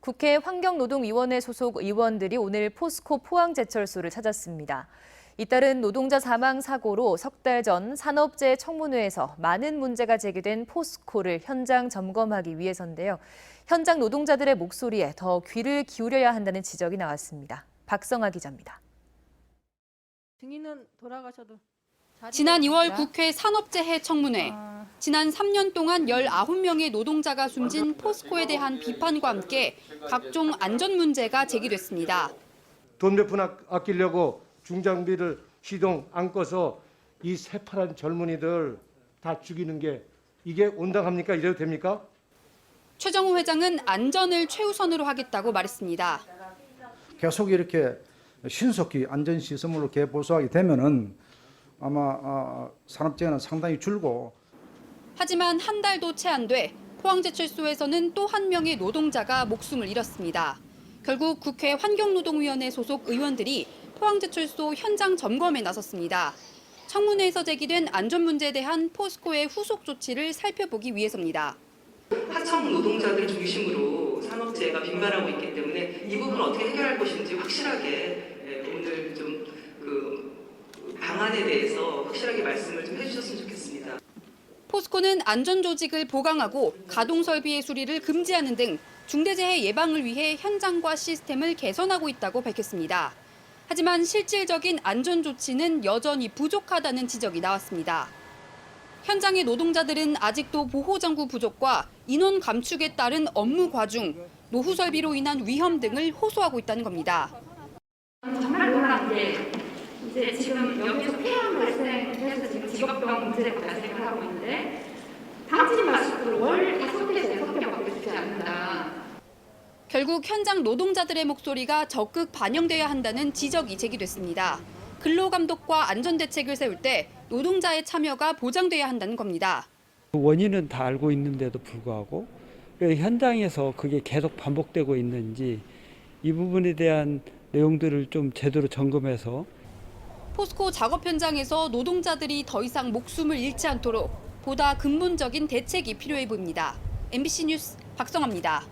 국회 환경노동위원회 소속 의원들이 오늘 포스코 포항제철소를 찾았습니다. 잇따른 노동자 사망 사고로 석 달 전 산업재해 청문회에서 많은 문제가 제기된 포스코를 현장 점검하기 위해서인데요. 현장 노동자들의 목소리에 더 귀를 기울여야 한다는 지적이 나왔습니다. 박성아 기자입니다. 증인은 돌아가셔도 지난 2월 국회 산업재해 청문회. 지난 3년 동안 19명의 노동자가 숨진 포스코에 대한 비판과 함께 각종 안전 문제가 제기됐습니다. 돈 몇 푼 아끼려고 중장비를 시동 안 꺼서 이 새파란 젊은이들 다 죽이는 게 이게 온당합니까? 이래도 됩니까? 최정우 회장은 안전을 최우선으로 하겠다고 말했습니다. 계속 이렇게 신속히 안전시설물로 개보수하게 되면은 아마 산업재해는 상당히 줄고. 하지만 한 달도 채 안 돼 포항제철소에서는 또 한 명의 노동자가 목숨을 잃었습니다. 결국 국회 환경노동위원회 소속 의원들이 포항제철소 현장 점검에 나섰습니다. 청문회에서 제기된 안전 문제에 대한 포스코의 후속 조치를 살펴보기 위해서입니다. 하청 노동자들 중심으로 산업재해가 빈발하고 있기 때문에 이 부분을 어떻게 해결할 것인지 확실하게 오늘 좀 방안에 대해서 확실하게 말씀을 좀 해주셨으면 좋겠습니다. 포스코는 안전조직을 보강하고 가동설비의 수리를 금지하는 등 중대재해 예방을 위해 현장과 시스템을 개선하고 있다고 밝혔습니다. 하지만 실질적인 안전조치는 여전히 부족하다는 지적이 나왔습니다. 현장의 노동자들은 아직도 보호장구 부족과 인원 감축에 따른 업무 과중, 노후 설비로 인한 위험 등을 호소하고 있다는 겁니다. 정말 놀라운 게 이제 지금 여기서 폐암 발생해서 지금 직업병 문제가 발생을 하고 있는데 당진 마스크를 월 5개에서 6개밖에 주지 않는다. 결국 현장 노동자들의 목소리가 적극 반영돼야 한다는 지적이 제기됐습니다. 근로감독과 안전대책을 세울 때 노동자의 참여가 보장돼야 한다는 겁니다. 원인은 다 알고 있는데도 불구하고 현장에서 그게 계속 반복되고 있는지 이 부분에 대한 내용들을 좀 제대로 점검해서 포스코 작업 현장에서 노동자들이 더 이상 목숨을 잃지 않도록 보다 근본적인 대책이 필요해 보입니다. MBC 뉴스 박성아입니다.